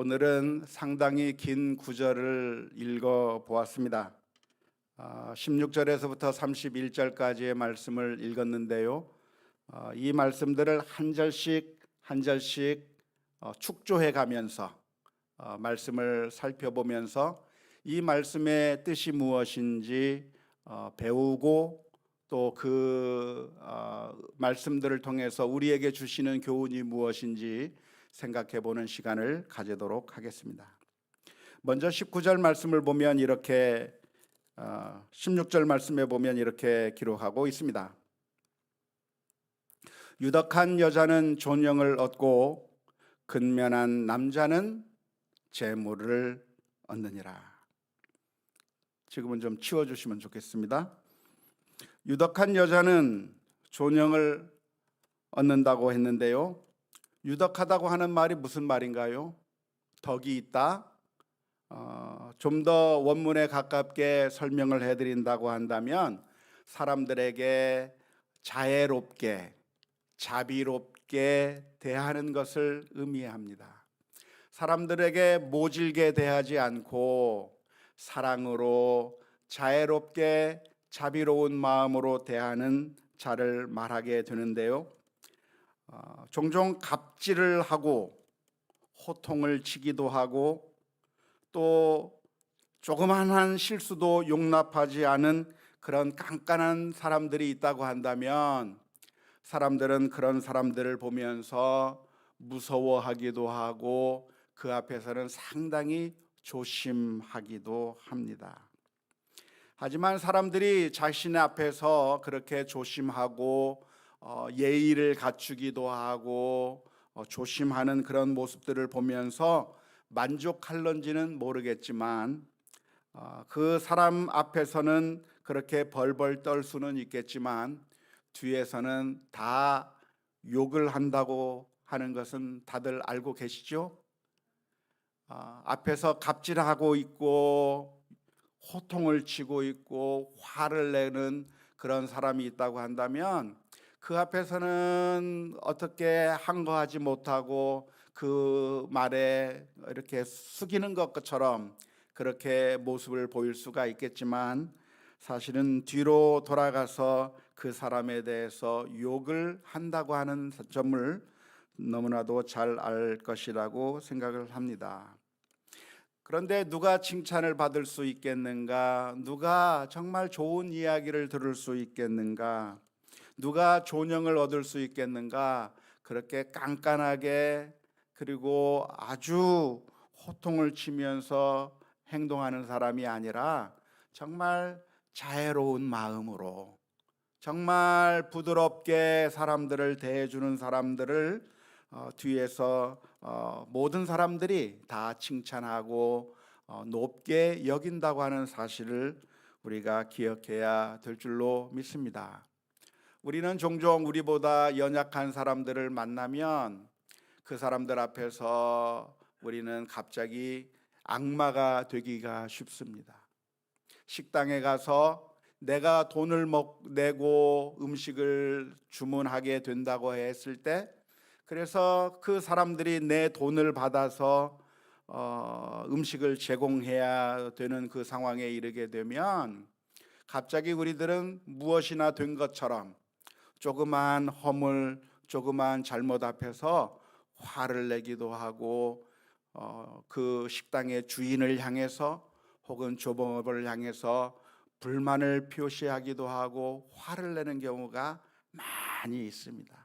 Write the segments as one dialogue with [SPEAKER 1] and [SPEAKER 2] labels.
[SPEAKER 1] 오늘은 상당히 긴 구절을 읽어 보았습니다. 16절에서부터 31절까지의 말씀을 읽었는데요. 이 말씀들을 한 절씩 한 절씩 축조해 가면서 말씀을 살펴보면서 이 말씀의 뜻이 무엇인지 배우고 또 그 말씀들을 통해서 우리에게 주시는 교훈이 무엇인지 생각해 보는 시간을 가지도록 하겠습니다. 먼저 19절 말씀을 보면 이렇게 16절 말씀에 보면 이렇게 기록하고 있습니다. 유덕한 여자는 존영을 얻고 근면한 남자는 재물을 얻느니라. 지금은 좀 치워주시면 좋겠습니다. 유덕한 여자는 존영을 얻는다고 했는데요. 유덕하다고 하는 말이 무슨 말인가요? 덕이 있다. 좀 더 원문에 가깝게 설명을 해드린다고 한다면 사람들에게 자애롭게 자비롭게 대하는 것을 의미합니다. 사람들에게 모질게 대하지 않고 사랑으로 자애롭게 자비로운 마음으로 대하는 자를 말하게 되는데요. 종종 갑질을 하고 호통을 치기도 하고 또 조그만한 실수도 용납하지 않은 그런 깐깐한 사람들이 있다고 한다면 사람들은 그런 사람들을 보면서 무서워하기도 하고 그 앞에서는 상당히 조심하기도 합니다. 하지만 사람들이 자신의 앞에서 그렇게 조심하고 예의를 갖추기도 하고 조심하는 그런 모습들을 보면서 만족할런지는 모르겠지만 그 사람 앞에서는 그렇게 벌벌 떨 수는 있겠지만 뒤에서는 다 욕을 한다고 하는 것은 다들 알고 계시죠? 앞에서 갑질하고 있고 호통을 치고 있고 화를 내는 그런 사람이 있다고 한다면 그 앞에서는 어떻게 항거하지 못하고 그 말에 이렇게 숙이는 것처럼 그렇게 모습을 보일 수가 있겠지만 사실은 뒤로 돌아가서 그 사람에 대해서 욕을 한다고 하는 점을 너무나도 잘 알 것이라고 생각을 합니다. 그런데 누가 칭찬을 받을 수 있겠는가? 누가 정말 좋은 이야기를 들을 수 있겠는가? 누가 존영을 얻을 수 있겠는가? 그렇게 깐깐하게 그리고 아주 호통을 치면서 행동하는 사람이 아니라 정말 자애로운 마음으로 정말 부드럽게 사람들을 대해주는 사람들을 뒤에서 모든 사람들이 다 칭찬하고 높게 여긴다고 하는 사실을 우리가 기억해야 될 줄로 믿습니다. 우리는 종종 우리보다 연약한 사람들을 만나면 그 사람들 앞에서 우리는 갑자기 악마가 되기가 쉽습니다. 식당에 가서 내가 돈을 내고 음식을 주문하게 된다고 했을 때 그래서 그 사람들이 내 돈을 받아서 음식을 제공해야 되는 그 상황에 이르게 되면 갑자기 우리들은 무엇이나 된 것처럼 조그만 허물, 조그만 잘못 앞에서 화를 내기도 하고 그 식당의 주인을 향해서 혹은 조범업을 향해서 불만을 표시하기도 하고 화를 내는 경우가 많이 있습니다.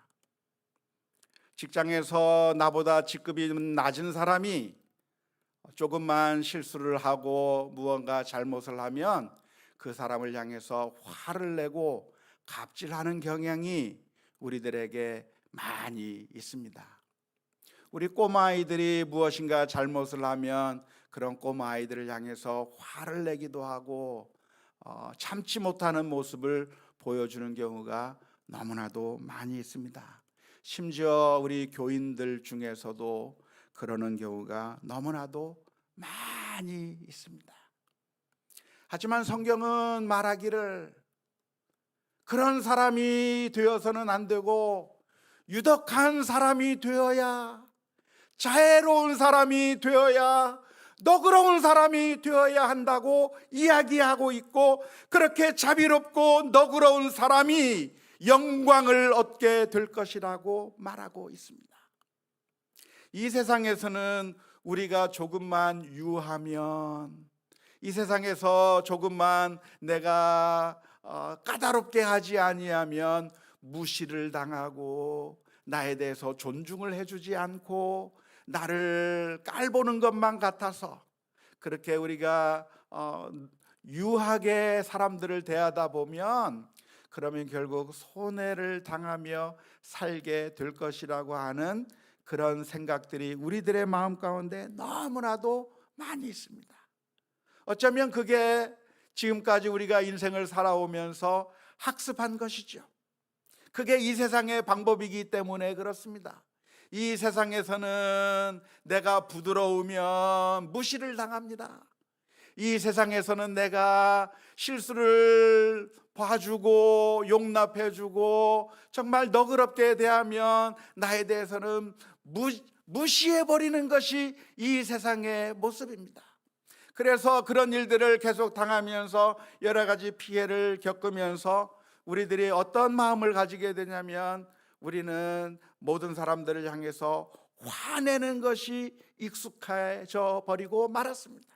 [SPEAKER 1] 직장에서 나보다 직급이 낮은 사람이 조금만 실수를 하고 무언가 잘못을 하면 그 사람을 향해서 화를 내고 갑질하는 경향이 우리들에게 많이 있습니다. 우리 꼬마아이들이 무엇인가 잘못을 하면 그런 꼬마아이들을 향해서 화를 내기도 하고 참지 못하는 모습을 보여주는 경우가 너무나도 많이 있습니다. 심지어 우리 교인들 중에서도 그러는 경우가 너무나도 많이 있습니다. 하지만 성경은 말하기를 그런 사람이 되어서는 안 되고 유덕한 사람이 되어야 자애로운 사람이 되어야, 너그러운 사람이 되어야 한다고 이야기하고 있고, 그렇게 자비롭고 너그러운 사람이 영광을 얻게 될 것이라고 말하고 있습니다. 이 세상에서는 우리가 조금만 유하면, 이 세상에서 조금만 내가 까다롭게 하지 아니하면 무시를 당하고, 나에 대해서 존중을 해주지 않고 나를 깔보는 것만 같아서 그렇게 우리가 유하게 사람들을 대하다 보면, 그러면 결국 손해를 당하며 살게 될 것이라고 하는 그런 생각들이 우리들의 마음 가운데 너무나도 많이 있습니다. 어쩌면 그게 지금까지 우리가 인생을 살아오면서 학습한 것이죠. 그게 이 세상의 방법이기 때문에 그렇습니다. 이 세상에서는 내가 부드러우면 무시를 당합니다. 이 세상에서는 내가 실수를 봐주고 용납해주고 정말 너그럽게 대하면 나에 대해서는 무시해버리는 것이 이 세상의 모습입니다. 그래서 그런 일들을 계속 당하면서 여러 가지 피해를 겪으면서 우리들이 어떤 마음을 가지게 되냐면, 우리는 모든 사람들을 향해서 화내는 것이 익숙해져 버리고 말았습니다.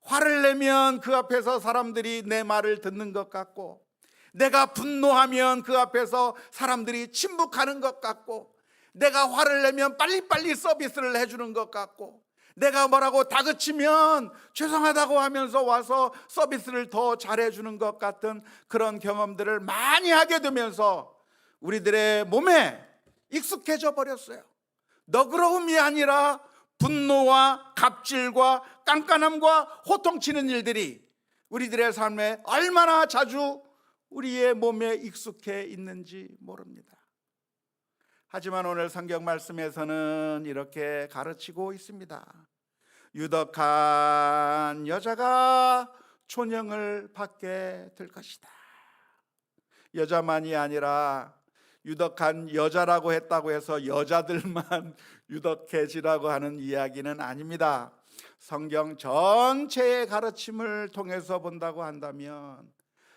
[SPEAKER 1] 화를 내면 그 앞에서 사람들이 내 말을 듣는 것 같고, 내가 분노하면 그 앞에서 사람들이 침묵하는 것 같고, 내가 화를 내면 빨리빨리 서비스를 해주는 것 같고, 내가 뭐라고 다그치면 죄송하다고 하면서 와서 서비스를 더 잘해주는 것 같은 그런 경험들을 많이 하게 되면서 우리들의 몸에 익숙해져 버렸어요. 너그러움이 아니라 분노와 갑질과 깐깐함과 호통치는 일들이 우리들의 삶에 얼마나 자주 우리의 몸에 익숙해 있는지 모릅니다. 하지만 오늘 성경 말씀에서는 이렇게 가르치고 있습니다. 유덕한 여자가 존영을 받게 될 것이다. 여자만이 아니라 유덕한 여자라고 했다고 해서 여자들만 유덕해지라고 하는 이야기는 아닙니다. 성경 전체의 가르침을 통해서 본다고 한다면,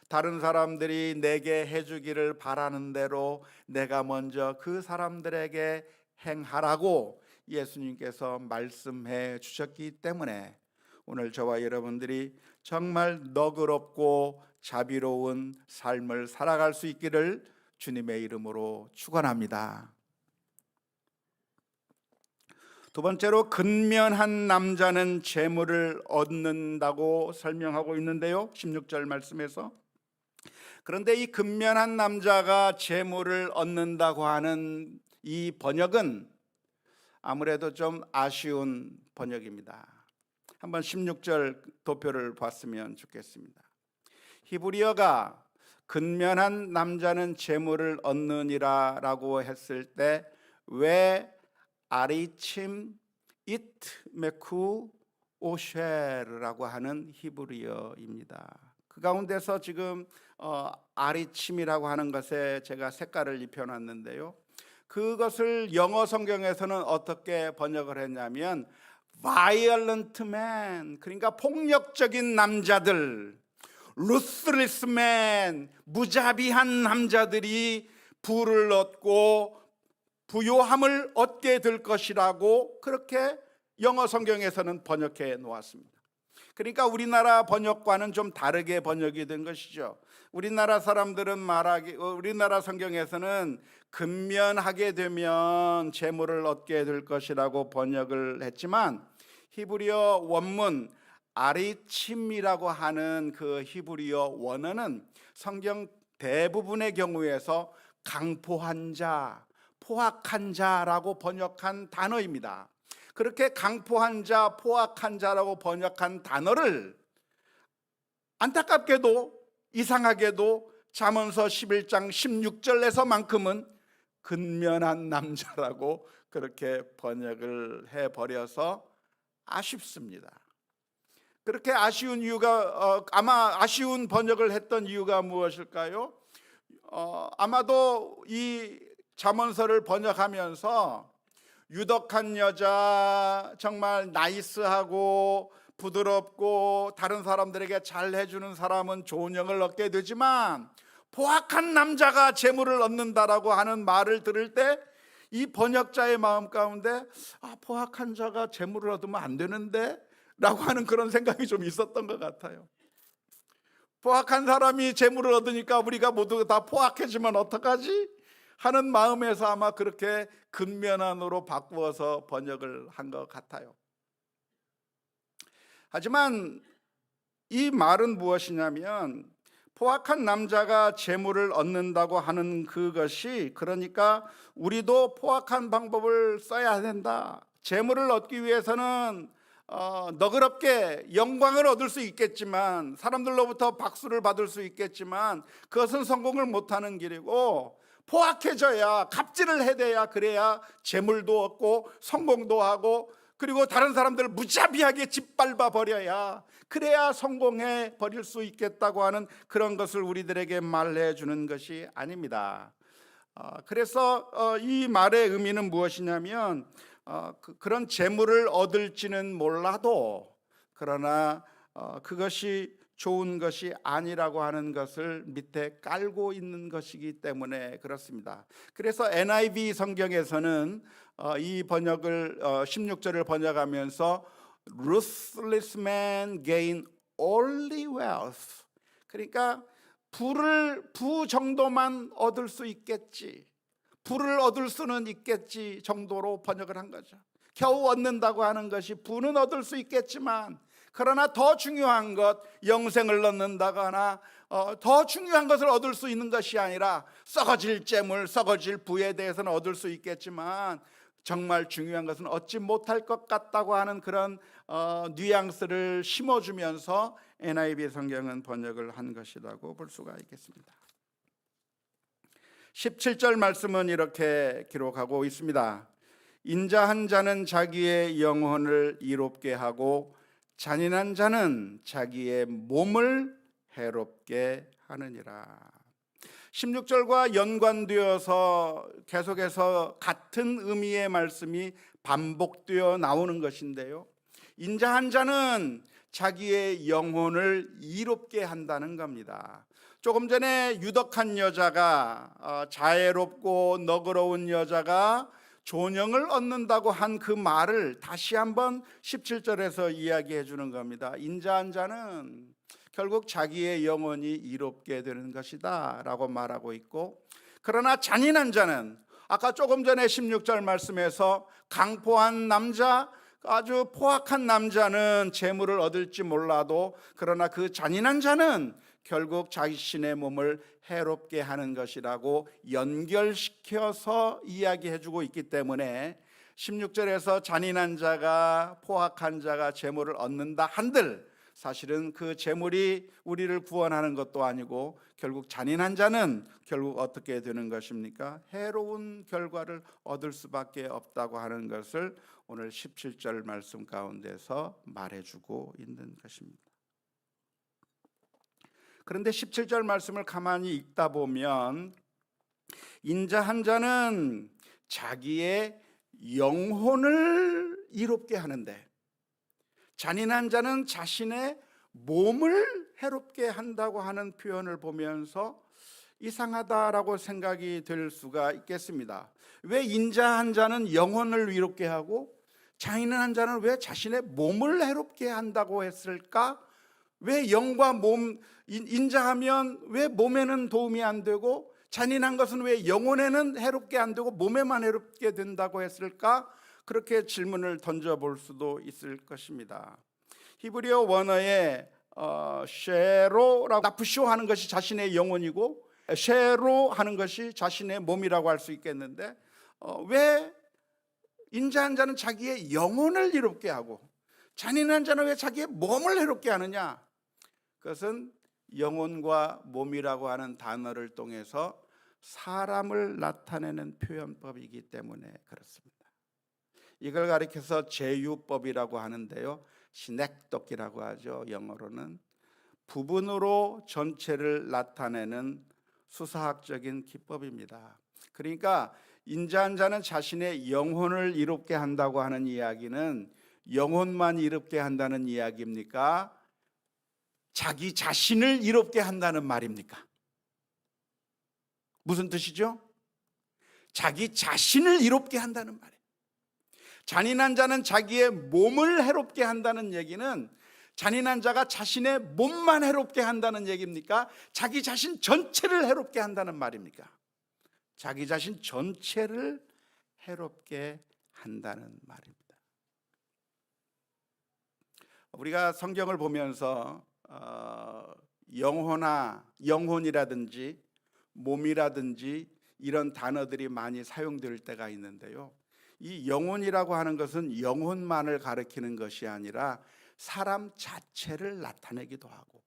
[SPEAKER 1] 다른 사람들이 내게 해주기를 바라는 대로 내가 먼저 그 사람들에게 행하라고 예수님께서 말씀해 주셨기 때문에 오늘 저와 여러분들이 정말 너그럽고 자비로운 삶을 살아갈 수 있기를 주님의 이름으로 축원합니다. 두 번째로, 근면한 남자는 재물을 얻는다고 설명하고 있는데요, 16절 말씀에서. 그런데 이 근면한 남자가 재물을 얻는다고 하는 이 번역은 아무래도 좀 아쉬운 번역입니다. 한번 16절 도표를 봤으면 좋겠습니다. 히브리어가 근면한 남자는 재물을 얻느니라 라고 했을 때 왜 아리침 이트 메쿠 오쉐르라고 하는 히브리어입니다. 그 가운데서 지금 아리침이라고 하는 것에 제가 색깔을 입혀놨는데요, 그것을 영어 성경에서는 어떻게 번역을 했냐면 violent man, 그러니까 폭력적인 남자들, ruthless man, 무자비한 남자들이 부를 얻고 부요함을 얻게 될 것이라고 그렇게 영어 성경에서는 번역해 놓았습니다. 그러니까 우리나라 번역과는 좀 다르게 번역이 된 것이죠. 우리나라 사람들은 우리나라 성경에서는 근면하게 되면 재물을 얻게 될 것이라고 번역을 했지만, 히브리어 원문 아리침이라고 하는 그 히브리어 원어는 성경 대부분의 경우에서 강포한 자, 포악한 자라고 번역한 단어입니다. 그렇게 강포한 자, 포악한 자라고 번역한 단어를 안타깝게도 이상하게도 잠언서 11장 16절에서만큼은 근면한 남자라고 그렇게 번역을 해버려서 아쉽습니다. 그렇게 아쉬운 이유가 아마 아쉬운 번역을 했던 이유가 무엇일까요? 아마도 이 잠언서를 번역하면서 유덕한 여자, 정말 나이스하고 부드럽고 다른 사람들에게 잘 해주는 사람은 좋은 영을 얻게 되지만, 포악한 남자가 재물을 얻는다라고 하는 말을 들을 때 이 번역자의 마음 가운데 포악한 자가 재물을 얻으면 안 되는데 라고 하는 그런 생각이 좀 있었던 것 같아요. 포악한 사람이 재물을 얻으니까 우리가 모두 다 포악해지면 어떡하지? 하는 마음에서 아마 그렇게 근면한으로 바꾸어서 번역을 한 것 같아요. 하지만 이 말은 무엇이냐면, 포악한 남자가 재물을 얻는다고 하는 그것이, 그러니까 우리도 포악한 방법을 써야 된다. 재물을 얻기 위해서는 너그럽게 영광을 얻을 수 있겠지만, 사람들로부터 박수를 받을 수 있겠지만, 그것은 성공을 못하는 길이고, 포악해져야, 갑질을 해대야, 그래야 재물도 얻고 성공도 하고, 그리고 다른 사람들을 무자비하게 짓밟아 버려야, 그래야 성공해 버릴 수 있겠다고 하는 그런 것을 우리들에게 말해 주는 것이 아닙니다. 그래서 이 말의 의미는 무엇이냐면, 그런 재물을 얻을지는 몰라도 그러나 그것이 좋은 것이 아니라고 하는 것을 밑에 깔고 있는 것이기 때문에 그렇습니다. 그래서 NIV 성경에서는 이 번역을 16절을 번역하면서 Ruthless man gain only wealth, 그러니까 부 정도만 얻을 수 있겠지, 부를 얻을 수는 있겠지 정도로 번역을 한 거죠. 겨우 얻는다고 하는 것이, 부는 얻을 수 있겠지만 그러나 더 중요한 것, 영생을 얻는다거나 더 중요한 것을 얻을 수 있는 것이 아니라, 썩어질 재물, 썩어질 부에 대해서는 얻을 수 있겠지만 정말 중요한 것은 얻지 못할 것 같다고 하는 그런 뉘앙스를 심어주면서 NIV 성경은 번역을 한 것이라고 볼 수가 있겠습니다. 17절 말씀은 이렇게 기록하고 있습니다. 인자한 자는 자기의 영혼을 이롭게 하고 잔인한 자는 자기의 몸을 해롭게 하느니라. 16절과 연관되어서 계속해서 같은 의미의 말씀이 반복되어 나오는 것인데요, 인자한 자는 자기의 영혼을 이롭게 한다는 겁니다. 조금 전에 유덕한 여자가, 자애롭고 너그러운 여자가 존영을 얻는다고 한 그 말을 다시 한번 17절에서 이야기해 주는 겁니다. 인자한 자는 결국 자기의 영혼이 이롭게 되는 것이다 라고 말하고 있고, 그러나 잔인한 자는 아까 조금 전에 16절 말씀에서 강포한 남자, 아주 포악한 남자는 재물을 얻을지 몰라도 그러나 그 잔인한 자는 결국 자신의 몸을 해롭게 하는 것이라고 연결시켜서 이야기해주고 있기 때문에 16절에서 잔인한 자가, 포악한 자가 재물을 얻는다 한들 사실은 그 재물이 우리를 구원하는 것도 아니고, 결국 잔인한 자는 결국 어떻게 되는 것입니까? 해로운 결과를 얻을 수밖에 없다고 하는 것을 오늘 17절 말씀 가운데서 말해주고 있는 것입니다. 그런데 17절 말씀을 가만히 읽다 보면, 인자한 자는 자기의 영혼을 이롭게 하는데 잔인한 자는 자신의 몸을 해롭게 한다고 하는 표현을 보면서 이상하다라고 생각이 들 수가 있겠습니다. 왜 인자한 자는 영혼을 이롭게 하고 잔인한 자는 왜 자신의 몸을 해롭게 한다고 했을까? 왜 영과 몸, 인자하면 왜 몸에는 도움이 안 되고 잔인한 것은 왜 영혼에는 해롭게 안 되고 몸에만 해롭게 된다고 했을까? 그렇게 질문을 던져볼 수도 있을 것입니다. 히브리어 원어에 쉐로라고, 나프쇼 하는 것이 자신의 영혼이고 쉐로 하는 것이 자신의 몸이라고 할 수 있겠는데, 왜 인자한 자는 자기의 영혼을 이롭게 하고 잔인한 자는 왜 자기의 몸을 해롭게 하느냐? 그것은 영혼과 몸이라고 하는 단어를 통해서 사람을 나타내는 표현법이기 때문에 그렇습니다. 이걸 가리켜서 제유법이라고 하는데요, 시넥독이라고 하죠. 영어로는 부분으로 전체를 나타내는 수사학적인 기법입니다. 그러니까 인자한 자는 자신의 영혼을 이롭게 한다고 하는 이야기는 영혼만 이롭게 한다는 이야기입니까? 자기 자신을 이롭게 한다는 말입니까? 무슨 뜻이죠? 자기 자신을 이롭게 한다는 말이에요. 잔인한 자는 자기의 몸을 해롭게 한다는 얘기는 잔인한 자가 자신의 몸만 해롭게 한다는 얘기입니까? 자기 자신 전체를 해롭게 한다는 말입니까? 자기 자신 전체를 해롭게 한다는 말입니다. 우리가 성경을 보면서 영혼이라든지 몸이라든지 이런 단어들이 많이 사용될 때가 있는데요, 이 영혼이라고 하는 것은 영혼만을 가리키는 것이 아니라 사람 자체를 나타내기도 하고,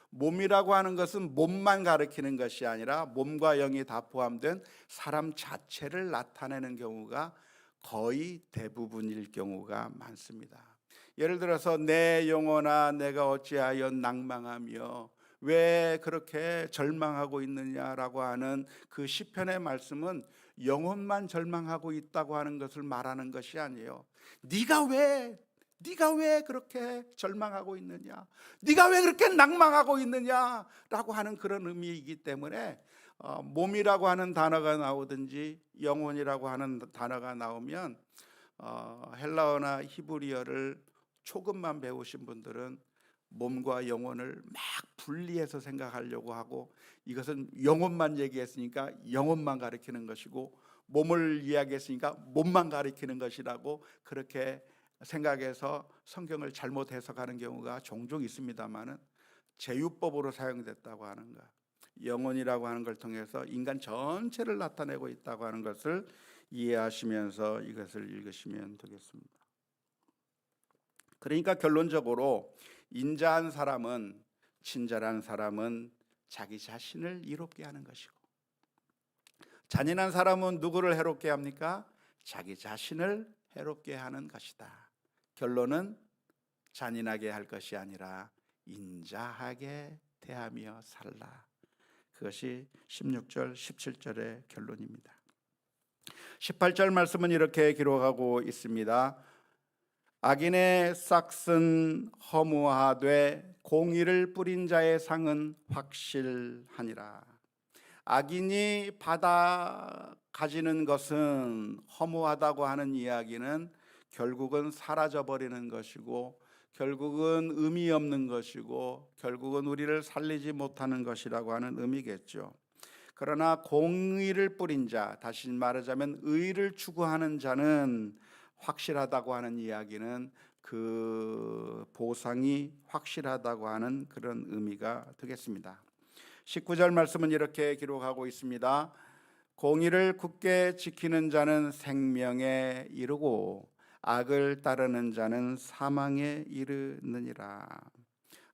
[SPEAKER 1] 몸이라고 하는 것은 몸만 가리키는 것이 아니라 몸과 영이 다 포함된 사람 자체를 나타내는 경우가 거의 대부분일 경우가 많습니다. 예를 들어서 내 영혼아 내가 어찌하여 낭망하며 왜 그렇게 절망하고 있느냐라고 하는 그 시편의 말씀은 영혼만 절망하고 있다고 하는 것을 말하는 것이 아니에요. 네가 왜 그렇게 절망하고 있느냐, 네가 왜 그렇게 낭망하고 있느냐라고 하는 그런 의미이기 때문에 몸이라고 하는 단어가 나오든지 영혼이라고 하는 단어가 나오면 헬라어나 히브리어를 조금만 배우신 분들은 몸과 영혼을 막 분리해서 생각하려고 하고, 이것은 영혼만 얘기했으니까 영혼만 가리키는 것이고 몸을 이야기했으니까 몸만 가리키는 것이라고 그렇게 생각해서 성경을 잘못 해석하는 경우가 종종 있습니다만은, 제유법으로 사용됐다고 하는 것, 영혼이라고 하는 걸 통해서 인간 전체를 나타내고 있다고 하는 것을 이해하시면서 이것을 읽으시면 되겠습니다. 그러니까 결론적으로 인자한 사람은, 친절한 사람은 자기 자신을 이롭게 하는 것이고, 잔인한 사람은 누구를 해롭게 합니까? 자기 자신을 해롭게 하는 것이다. 결론은 잔인하게 할 것이 아니라 인자하게 대하며 살라. 그것이 16절 17절의 결론입니다. 18절 말씀은 이렇게 기록하고 있습니다. 악인의 싹은 허무하되 공의를 뿌린 자의 상은 확실하니라. 악인이 받아 가지는 것은, 허무하다고 하는 이야기는 결국은 사라져버리는 것이고, 결국은 의미 없는 것이고, 결국은 우리를 살리지 못하는 것이라고 하는 의미겠죠. 그러나 공의를 뿌린 자, 다시 말하자면 의를 추구하는 자는 확실하다고 하는 이야기는 그 보상이 확실하다고 하는 그런 의미가 되겠습니다. 19절 말씀은 이렇게 기록하고 있습니다. 공의를 굳게 지키는 자는 생명에 이르고 악을 따르는 자는 사망에 이르느니라.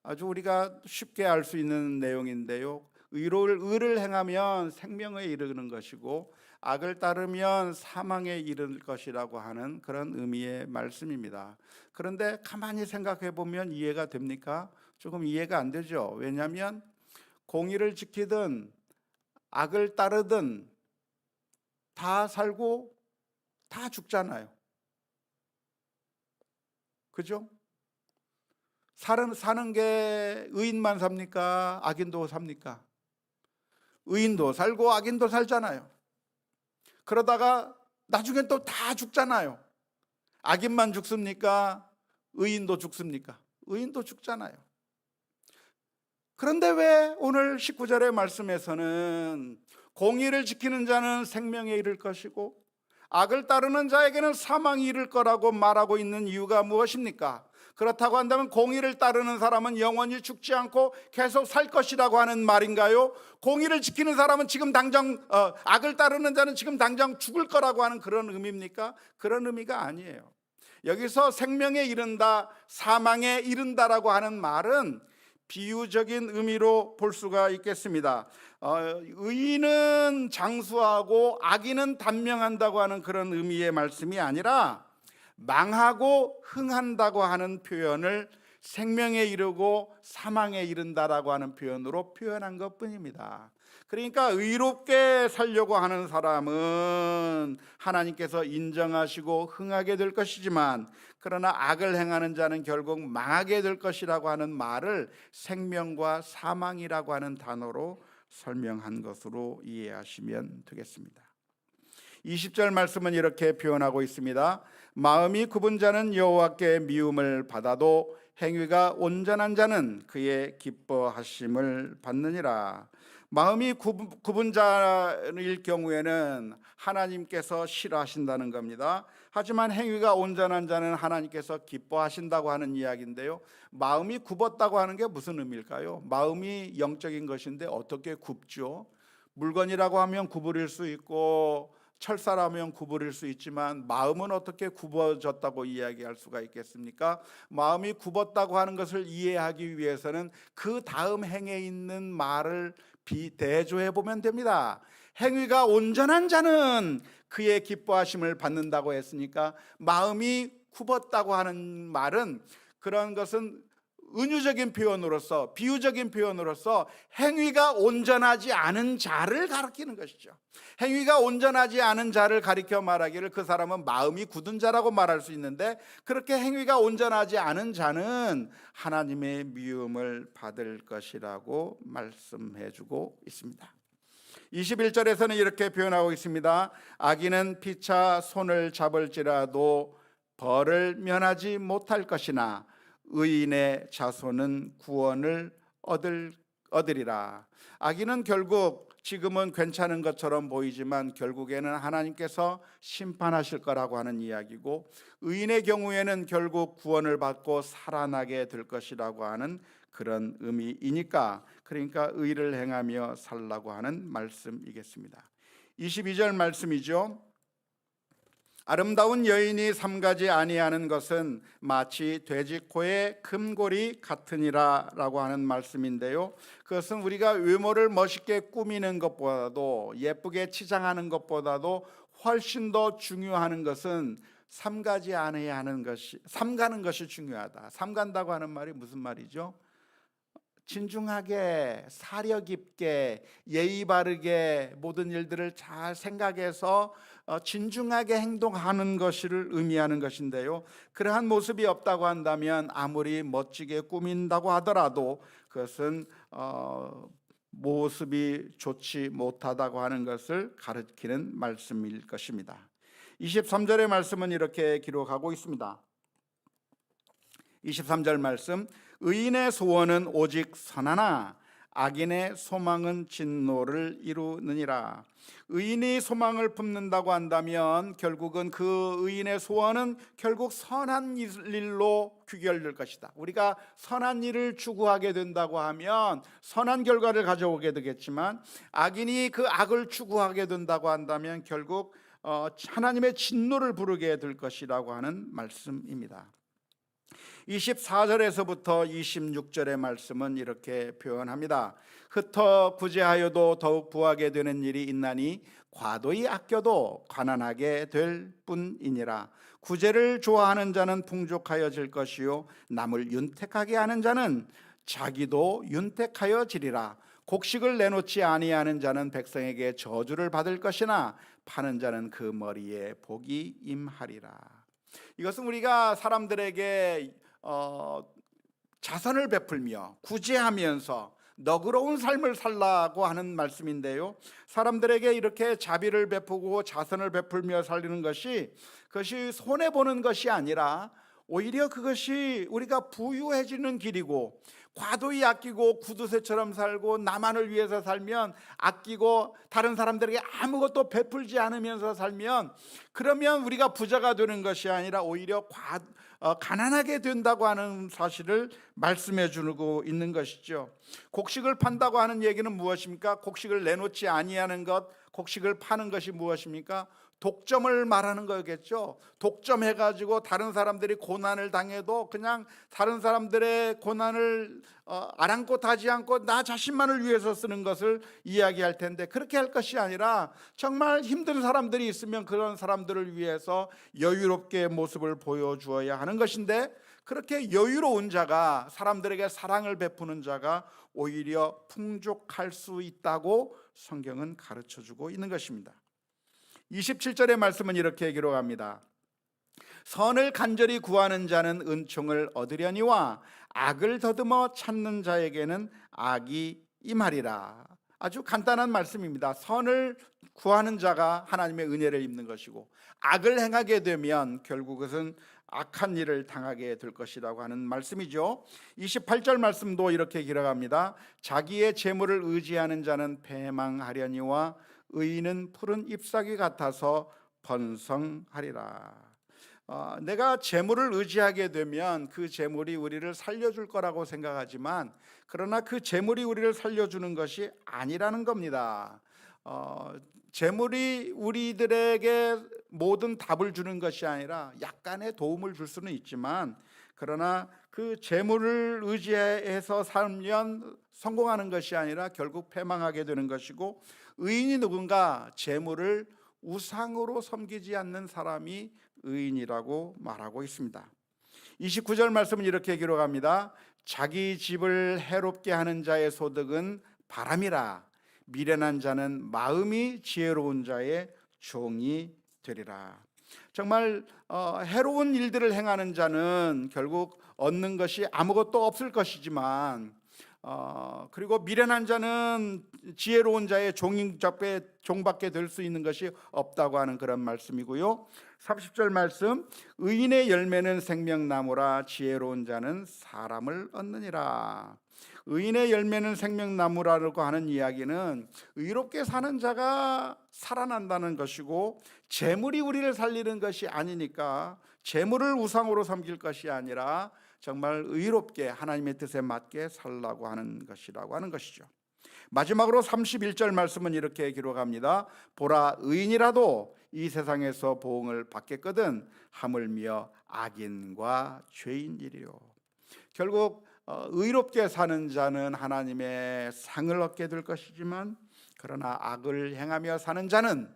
[SPEAKER 1] 아주 우리가 쉽게 알 수 있는 내용인데요, 의를 행하면 생명에 이르는 것이고 악을 따르면 사망에 이를 것이라고 하는 그런 의미의 말씀입니다. 그런데 가만히 생각해 보면 이해가 됩니까? 조금 이해가 안 되죠. 왜냐하면 공의를 지키든 악을 따르든 다 살고 다 죽잖아요. 그죠? 사는 게 의인만 삽니까? 악인도 삽니까? 의인도 살고 악인도 살잖아요. 그러다가 나중엔 또 다 죽잖아요. 악인만 죽습니까? 의인도 죽습니까? 의인도 죽잖아요. 그런데 왜 오늘 19절의 말씀에서는 공의를 지키는 자는 생명에 이를 것이고 악을 따르는 자에게는 사망이 이를 거라고 말하고 있는 이유가 무엇입니까? 그렇다고 한다면 공의를 따르는 사람은 영원히 죽지 않고 계속 살 것이라고 하는 말인가요? 공의를 지키는 사람은 지금 당장 악을 따르는 자는 지금 당장 죽을 거라고 하는 그런 의미입니까? 그런 의미가 아니에요. 여기서 생명에 이른다, 사망에 이른다라고 하는 말은 비유적인 의미로 볼 수가 있겠습니다. 의인은 장수하고 악인은 단명한다고 하는 그런 의미의 말씀이 아니라 망하고 흥한다고 하는 표현을 생명에 이르고 사망에 이른다라고 하는 표현으로 표현한 것뿐입니다. 그러니까 의롭게 살려고 하는 사람은 하나님께서 인정하시고 흥하게 될 것이지만, 그러나 악을 행하는 자는 결국 망하게 될 것이라고 하는 말을 생명과 사망이라고 하는 단어로 설명한 것으로 이해하시면 되겠습니다. 20절 말씀은 이렇게 표현하고 있습니다. 마음이 굽은 자는 여호와께 미움을 받아도 행위가 온전한 자는 그의 기뻐하심을 받느니라. 마음이 굽은 자일 경우에는 하나님께서 싫어하신다는 겁니다. 하지만 행위가 온전한 자는 하나님께서 기뻐하신다고 하는 이야기인데요, 마음이 굽었다고 하는 게 무슨 의미일까요? 마음이 영적인 것인데 어떻게 굽죠? 물건이라고 하면 구부릴 수 있고 철사라면 구부릴 수 있지만 마음은 어떻게 굽어졌다고 이야기할 수가 있겠습니까? 마음이 굽었다고 하는 것을 이해하기 위해서는 그 다음 행에 있는 말을 대조해 보면 됩니다. 행위가 온전한 자는 그의 기뻐하심을 받는다고 했으니까, 마음이 굽었다고 하는 말은, 그런 것은 은유적인 표현으로서, 비유적인 표현으로서 행위가 온전하지 않은 자를 가리키는 것이죠. 행위가 온전하지 않은 자를 가리켜 말하기를 그 사람은 마음이 굳은 자라고 말할 수 있는데, 그렇게 행위가 온전하지 않은 자는 하나님의 미움을 받을 것이라고 말씀해 주고 있습니다. 21절에서는 이렇게 표현하고 있습니다. 악인은 피차 손을 잡을지라도 벌을 면하지 못할 것이나 의인의 자손은 구원을 얻으리라. 악인은 결국 지금은 괜찮은 것처럼 보이지만 결국에는 하나님께서 심판하실 거라고 하는 이야기고, 의인의 경우에는 결국 구원을 받고 살아나게 될 것이라고 하는 그런 의미이니까, 그러니까 의를 행하며 살라고 하는 말씀이겠습니다. 22절 말씀이죠. 아름다운 여인이 삼가지 아니하는 것은 마치 돼지코의 금골이 같으니라 라고 하는 말씀인데요, 그것은 우리가 외모를 멋있게 꾸미는 것보다도, 예쁘게 치장하는 것보다도 훨씬 더 중요한 것은 삼가지 아니해야 하는 것이, 삼가는 것이 중요하다. 삼간다고 하는 말이 무슨 말이죠? 진중하게, 사려 깊게, 예의 바르게 모든 일들을 잘 생각해서 진중하게 행동하는 것을 의미하는 것인데요, 그러한 모습이 없다고 한다면 아무리 멋지게 꾸민다고 하더라도 그것은 모습이 좋지 못하다고 하는 것을 가르치는 말씀일 것입니다. 23절의 말씀은 이렇게 기록하고 있습니다. 23절 말씀, 의인의 소원은 오직 선하나 악인의 소망은 진노를 이루느니라. 의인이 소망을 품는다고 한다면 결국은 그 의인의 소원은 결국 선한 일로 귀결될 것이다. 우리가 선한 일을 추구하게 된다고 하면 선한 결과를 가져오게 되겠지만, 악인이 그 악을 추구하게 된다고 한다면 결국 하나님의 진노를 부르게 될 것이라고 하는 말씀입니다. 24절에서부터 26절의 말씀은 이렇게 표현합니다. 흩어 구제하여도 더욱 부하게 되는 일이 있나니 과도히 아껴도 가난하게 될 뿐이니라. 구제를 좋아하는 자는 풍족하여질 것이요 남을 윤택하게 하는 자는 자기도 윤택하여지리라. 곡식을 내놓지 아니하는 자는 백성에게 저주를 받을 것이나 파는 자는 그 머리에 복이 임하리라. 이것은 우리가 사람들에게 자선을 베풀며 구제하면서 너그러운 삶을 살라고 하는 말씀인데요, 사람들에게 이렇게 자비를 베푸고 자선을 베풀며 살리는 것이, 그것이 손해보는 것이 아니라 오히려 그것이 우리가 부유해지는 길이고, 과도히 아끼고 구두쇠처럼 살고 나만을 위해서 살면, 아끼고 다른 사람들에게 아무것도 베풀지 않으면서 살면, 그러면 우리가 부자가 되는 것이 아니라 오히려 가난하게 된다고 하는 사실을 말씀해 주고 있는 것이죠. 곡식을 판다고 하는 얘기는 무엇입니까? 곡식을 내놓지 아니하는 것, 곡식을 파는 것이 무엇입니까? 독점을 말하는 거겠죠. 독점해가지고 다른 사람들이 고난을 당해도 그냥 다른 사람들의 고난을 아랑곳하지 않고 나 자신만을 위해서 쓰는 것을 이야기할 텐데, 그렇게 할 것이 아니라 정말 힘든 사람들이 있으면 그런 사람들을 위해서 여유롭게 모습을 보여주어야 하는 것인데, 그렇게 여유로운 자가, 사람들에게 사랑을 베푸는 자가 오히려 풍족할 수 있다고 성경은 가르쳐주고 있는 것입니다. 27절의 말씀은 이렇게 기록합니다. 선을 간절히 구하는 자는 은총을 얻으려니와 악을 더듬어 찾는 자에게는 악이 임하리라. 아주 간단한 말씀입니다. 선을 구하는 자가 하나님의 은혜를 입는 것이고, 악을 행하게 되면 결국 그것은 악한 일을 당하게 될 것이라고 하는 말씀이죠. 28절 말씀도 이렇게 기록합니다. 자기의 재물을 의지하는 자는 패망하려니와 의인은 푸른 잎사귀 같아서 번성하리라. 내가 재물을 의지하게 되면 그 재물이 우리를 살려줄 거라고 생각하지만, 그러나 그 재물이 우리를 살려주는 것이 아니라는 겁니다. 재물이 우리들에게 모든 답을 주는 것이 아니라 약간의 도움을 줄 수는 있지만, 그러나 그 재물을 의지해서 살면 성공하는 것이 아니라 결국 패망하게 되는 것이고, 의인이 누군가? 재물을 우상으로 섬기지 않는 사람이 의인이라고 말하고 있습니다. 29절 말씀은 이렇게 기록합니다. 자기 집을 해롭게 하는 자의 소득은 바람이라. 미련한 자는 마음이 지혜로운 자의 종이 되리라. 정말 해로운 일들을 행하는 자는 결국 얻는 것이 아무것도 없을 것이지만, 그리고 미련한 자는 지혜로운 자의 종밖에 될 수 있는 것이 없다고 하는 그런 말씀이고요. 30절 말씀, 의인의 열매는 생명나무라. 지혜로운 자는 사람을 얻느니라. 의인의 열매는 생명나무라고 하는 이야기는 의롭게 사는 자가 살아난다는 것이고, 재물이 우리를 살리는 것이 아니니까 재물을 우상으로 섬길 것이 아니라 정말 의롭게 하나님의 뜻에 맞게 살라고 하는 것이라고 하는 것이죠. 마지막으로 31절 말씀은 이렇게 기록합니다. 보라, 의인이라도 이 세상에서 보응을 받겠거든 하물며 악인과 죄인이리요. 결국 의롭게 사는 자는 하나님의 상을 얻게 될 것이지만, 그러나 악을 행하며 사는 자는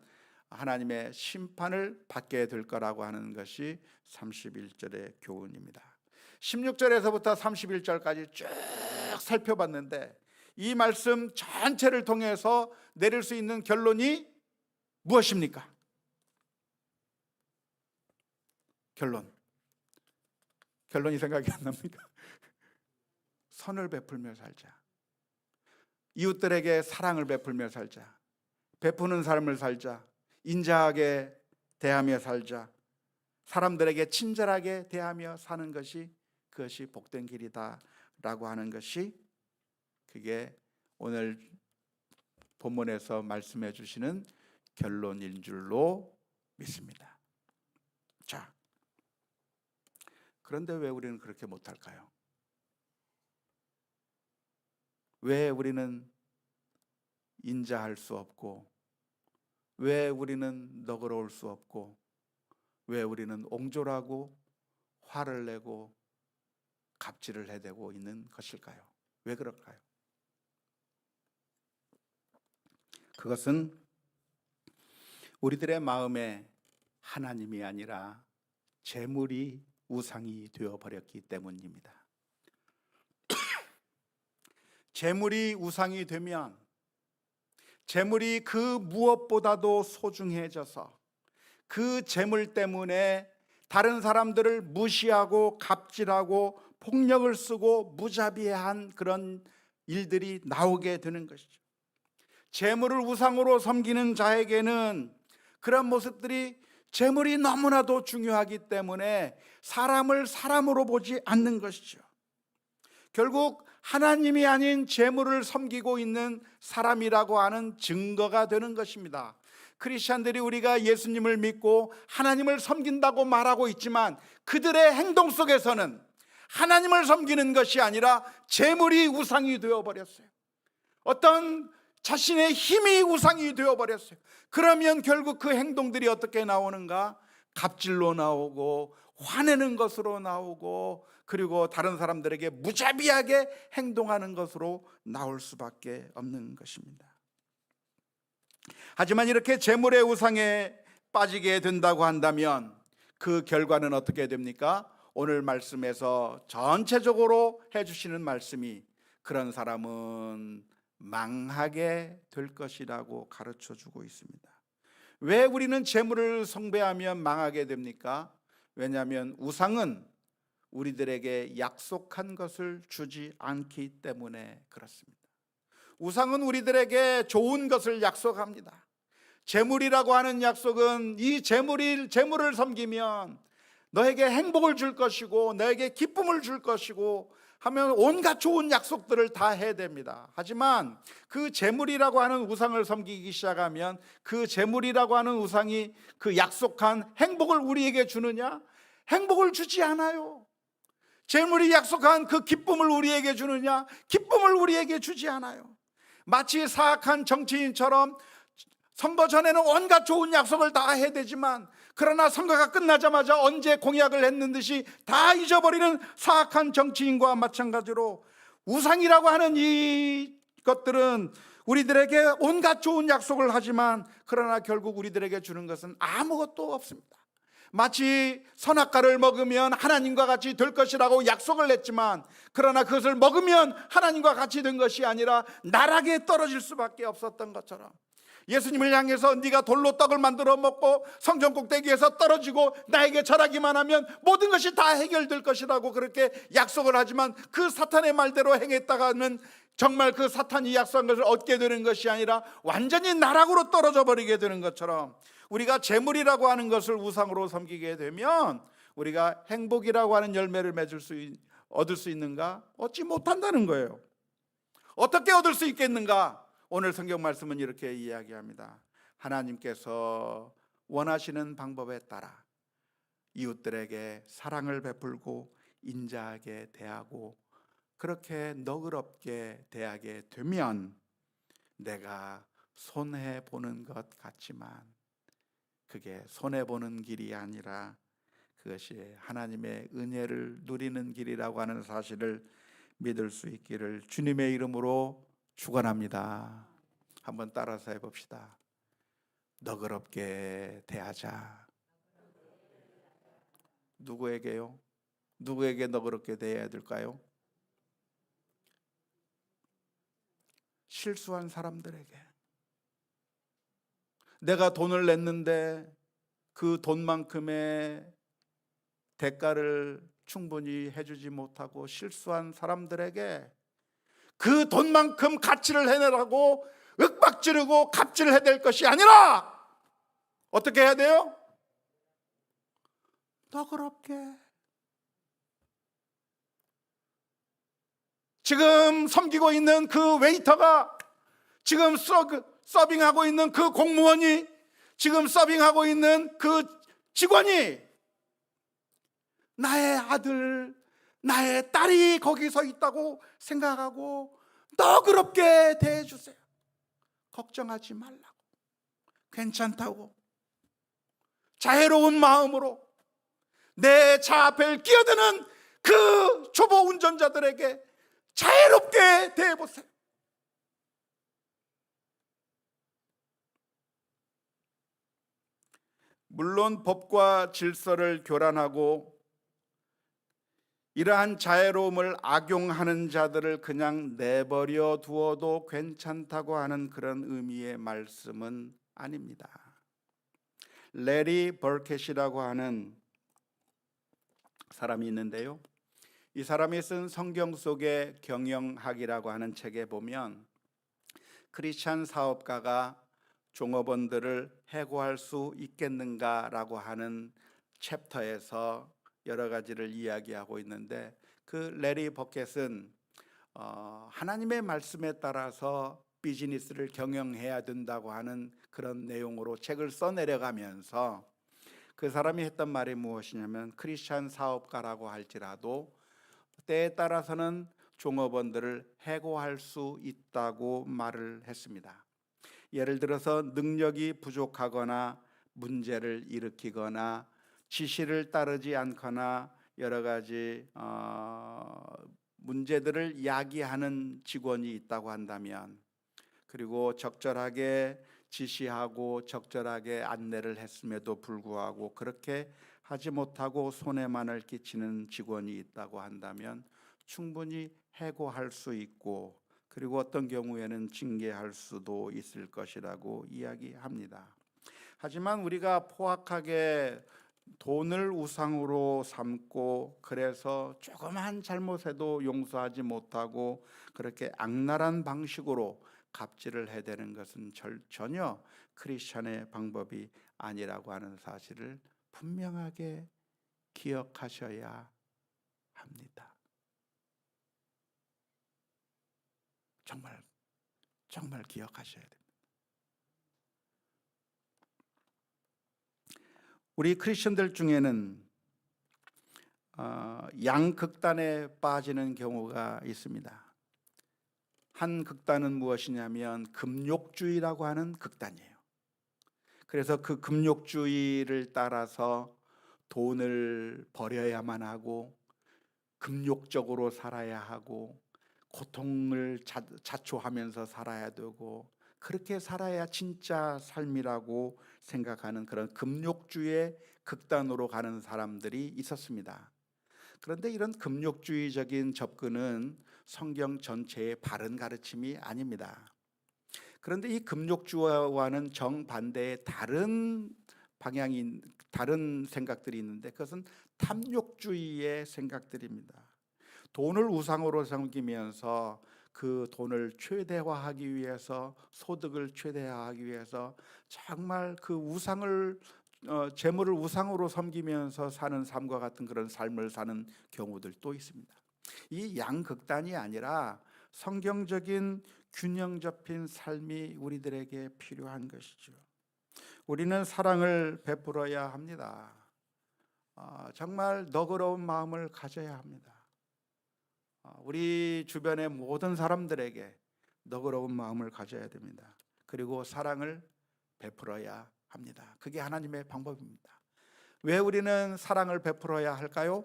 [SPEAKER 1] 하나님의 심판을 받게 될 거라고 하는 것이 31절의 교훈입니다. 16절에서부터 31절까지 쭉 살펴봤는데, 이 말씀 전체를 통해서 내릴 수 있는 결론이 무엇입니까? 결론이 생각이 안 납니까? 선을 베풀며 살자. 이웃들에게 사랑을 베풀며 살자. 베푸는 삶을 살자. 인자하게 대하며 살자. 사람들에게 친절하게 대하며 사는 것이, 그것이 복된 길이다 라고 하는 것이, 그게 오늘 본문에서 말씀해 주시는 결론인 줄로 믿습니다. 자, 그런데 왜 우리는 그렇게 못할까요? 왜 우리는 인자할 수 없고, 왜 우리는 너그러울 수 없고, 왜 우리는 옹졸하고 화를 내고 갑질을 해대고 있는 것일까요? 왜 그럴까요? 그것은 우리들의 마음에 하나님이 아니라 재물이 우상이 되어버렸기 때문입니다. 재물이 우상이 되면 재물이 그 무엇보다도 소중해져서 그 재물 때문에 다른 사람들을 무시하고 갑질하고 폭력을 쓰고 무자비한 그런 일들이 나오게 되는 것이죠. 재물을 우상으로 섬기는 자에게는 그런 모습들이, 재물이 너무나도 중요하기 때문에 사람을 사람으로 보지 않는 것이죠. 결국 하나님이 아닌 재물을 섬기고 있는 사람이라고 하는 증거가 되는 것입니다. 크리스찬들이 우리가 예수님을 믿고 하나님을 섬긴다고 말하고 있지만, 그들의 행동 속에서는 하나님을 섬기는 것이 아니라 재물이 우상이 되어버렸어요. 어떤 자신의 힘이 우상이 되어버렸어요. 그러면 결국 그 행동들이 어떻게 나오는가? 갑질로 나오고 화내는 것으로 나오고, 그리고 다른 사람들에게 무자비하게 행동하는 것으로 나올 수밖에 없는 것입니다. 하지만 이렇게 재물의 우상에 빠지게 된다고 한다면 그 결과는 어떻게 됩니까? 오늘 말씀에서 전체적으로 해주시는 말씀이 그런 사람은 망하게 될 것이라고 가르쳐주고 있습니다. 왜 우리는 재물을 숭배하면 망하게 됩니까? 왜냐하면 우상은 우리들에게 약속한 것을 주지 않기 때문에 그렇습니다. 우상은 우리들에게 좋은 것을 약속합니다. 재물이라고 하는 약속은 이 재물을 섬기면 너에게 행복을 줄 것이고 너에게 기쁨을 줄 것이고 하면 온갖 좋은 약속들을 다 해야 됩니다. 하지만 그 재물이라고 하는 우상을 섬기기 시작하면 그 재물이라고 하는 우상이 그 약속한 행복을 우리에게 주느냐? 행복을 주지 않아요. 재물이 약속한 그 기쁨을 우리에게 주느냐? 기쁨을 우리에게 주지 않아요. 마치 사악한 정치인처럼 선거 전에는 온갖 좋은 약속을 다 해야 되지만 그러나 선거가 끝나자마자 언제 공약을 했는 듯이 다 잊어버리는 사악한 정치인과 마찬가지로 우상이라고 하는 이 것들은 우리들에게 온갖 좋은 약속을 하지만 그러나 결국 우리들에게 주는 것은 아무것도 없습니다. 마치 선악과를 먹으면 하나님과 같이 될 것이라고 약속을 했지만 그러나 그것을 먹으면 하나님과 같이 된 것이 아니라 나락에 떨어질 수밖에 없었던 것처럼 예수님을 향해서 네가 돌로 떡을 만들어 먹고 성전 꼭대기에서 떨어지고 나에게 절하기만 하면 모든 것이 다 해결될 것이라고 그렇게 약속을 하지만 그 사탄의 말대로 행했다가는 정말 그 사탄이 약속한 것을 얻게 되는 것이 아니라 완전히 나락으로 떨어져 버리게 되는 것처럼 우리가 재물이라고 하는 것을 우상으로 섬기게 되면 우리가 행복이라고 하는 열매를 얻을 수 있는가? 얻지 못한다는 거예요. 어떻게 얻을 수 있겠는가? 오늘 성경 말씀은 이렇게 이야기합니다. 하나님께서 원하시는 방법에 따라 이웃들에게 사랑을 베풀고 인자하게 대하고 그렇게 너그럽게 대하게 되면 내가 손해보는 것 같지만 그게 손해보는 길이 아니라 그것이 하나님의 은혜를 누리는 길이라고 하는 사실을 믿을 수 있기를 주님의 이름으로 축원합니다. 한번 따라서 해봅시다. 너그럽게 대하자. 누구에게요? 누구에게 너그럽게 대해야 될까요? 실수한 사람들에게. 내가 돈을 냈는데 그 돈만큼의 대가를 충분히 해주지 못하고 실수한 사람들에게 그 돈만큼 가치를 해내라고 윽박지르고 갑질을 해야 될 것이 아니라 어떻게 해야 돼요? 너그럽게. 지금 섬기고 있는 그 웨이터가, 지금 서빙하고 있는 그 공무원이, 지금 서빙하고 있는 그 직원이 나의 아들, 나의 딸이 거기서 있다고 생각하고 너그럽게 대해주세요. 걱정하지 말라고, 괜찮다고, 자애로운 마음으로 내 차 앞에 끼어드는 그 초보 운전자들에게 자애롭게 대해보세요. 물론 법과 질서를 교란하고 이러한 자애로움을 악용하는 자들을 그냥 내버려 두어도 괜찮다고 하는 그런 의미의 말씀은 아닙니다. 레리 버켓이라고 하는 사람이 있는데요, 이 사람이 쓴 성경 속의 경영학이라고 하는 책에 보면 크리스찬 사업가가 종업원들을 해고할 수 있겠는가라고 하는 챕터에서 여러 가지를 이야기하고 있는데 그 레리 버켓은 하나님의 말씀에 따라서 비즈니스를 경영해야 된다고 하는 그런 내용으로 책을 써내려가면서 그 사람이 했던 말이 무엇이냐면 크리스찬 사업가라고 할지라도 때에 따라서는 종업원들을 해고할 수 있다고 말을 했습니다. 예를 들어서 능력이 부족하거나 문제를 일으키거나 지시를 따르지 않거나 여러 가지 문제들을 야기하는 직원이 있다고 한다면, 그리고 적절하게 지시하고 적절하게 안내를 했음에도 불구하고 그렇게 하지 못하고 손해만을 끼치는 직원이 있다고 한다면 충분히 해고할 수 있고, 그리고 어떤 경우에는 징계할 수도 있을 것이라고 이야기합니다. 하지만 우리가 포악하게 돈을 우상으로 삼고, 그래서 조그만 잘못해도 용서하지 못하고 그렇게 악랄한 방식으로 갑질을 해대는 것은 전혀 크리스천의 방법이 아니라고 하는 사실을 분명하게 기억하셔야 합니다. 정말 기억하셔야 됩니다. 우리 크리스천들 중에는 양극단에 빠지는 경우가 있습니다. 한 극단은 무엇이냐면 금욕주의라고 하는 극단이에요. 그래서 그 금욕주의를 따라서 돈을 버려야만 하고, 금욕적으로 살아야 하고, 고통을 자초하면서 살아야 되고, 그렇게 살아야 진짜 삶이라고 생각하는 그런 금욕주의의 극단으로 가는 사람들이 있었습니다. 그런데 이런 금욕주의적인 접근은 성경 전체의 바른 가르침이 아닙니다. 그런데 이 금욕주의와는 정반대의 다른 생각들이 있는데, 그것은 탐욕주의의 생각들입니다. 돈을 우상으로 섬기면서 그 돈을 최대화하기 위해서, 소득을 최대화하기 위해서 정말 그 재물을 우상으로 섬기면서 사는 삶과 같은 그런 삶을 사는 경우들도 있습니다. 이 양극단이 아니라 성경적인 균형 잡힌 삶이 우리들에게 필요한 것이죠. 우리는 사랑을 베풀어야 합니다. 정말 너그러운 마음을 가져야 합니다. 우리 주변의 모든 사람들에게 너그러운 마음을 가져야 됩니다. 그리고 사랑을 베풀어야 합니다. 그게 하나님의 방법입니다. 왜 우리는 사랑을 베풀어야 할까요?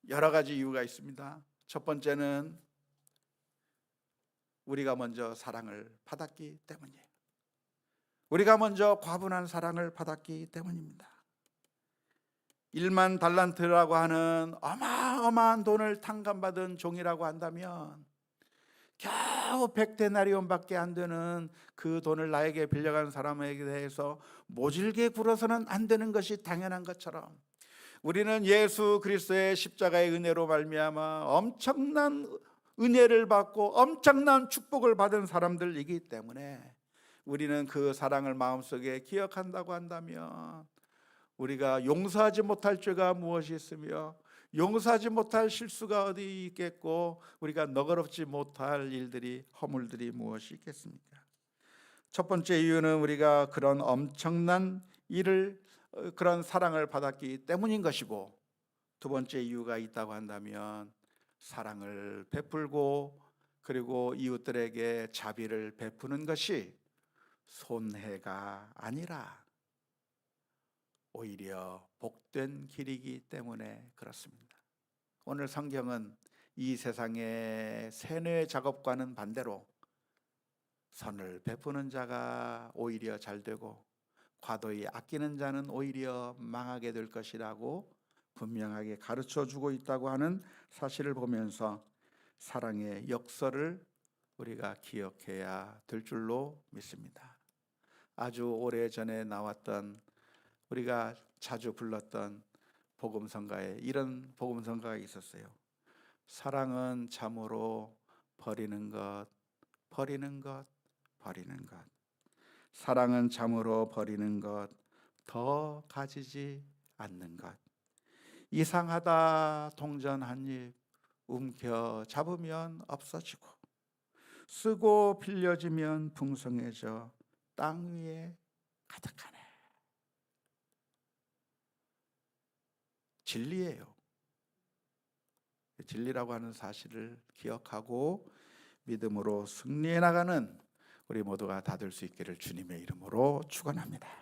[SPEAKER 1] 여러 가지 이유가 있습니다. 첫 번째는 우리가 먼저 사랑을 받았기 때문이에요. 우리가 먼저 과분한 사랑을 받았기 때문입니다. 1만 달란트라고 하는 어마어마한 돈을 탕감받은 종이라고 한다면 겨우 100데나리온밖에 안 되는 그 돈을 나에게 빌려간 사람에게 대해서 모질게 굴어서는 안 되는 것이 당연한 것처럼, 우리는 예수 그리스도의 십자가의 은혜로 말미암아 엄청난 은혜를 받고 엄청난 축복을 받은 사람들이기 때문에, 우리는 그 사랑을 마음속에 기억한다고 한다면 우리가 용서하지 못할 죄가 무엇이 있으며 용서하지 못할 실수가 어디 있겠고, 우리가 너그럽지 못할 허물들이 무엇이 있겠습니까? 첫 번째 이유는 우리가 그런 엄청난 그런 사랑을 받았기 때문인 것이고, 두 번째 이유가 있다고 한다면 사랑을 베풀고 그리고 이웃들에게 자비를 베푸는 것이 손해가 아니라 오히려 복된 길이기 때문에 그렇습니다. 오늘 성경은 이 세상의 세뇌 작업과는 반대로 선을 베푸는 자가 오히려 잘 되고 과도히 아끼는 자는 오히려 망하게 될 것이라고 분명하게 가르쳐 주고 있다고 하는 사실을 보면서 사랑의 역설을 우리가 기억해야 될 줄로 믿습니다. 아주 오래전에 나왔던, 우리가 자주 불렀던 복음성가에 이런 복음성가가 있었어요. 사랑은 참으로 버리는 것, 버리는 것, 버리는 것. 사랑은 참으로 버리는 것, 더 가지지 않는 것. 이상하다 동전 한 입 움켜 잡으면 없어지고, 쓰고 빌려지면 풍성해져 땅 위에 가득하네. 진리예요. 진리라고 하는 사실을 기억하고 믿음으로 승리해 나가는 우리 모두가 다 될 수 있기를 주님의 이름으로 축원합니다.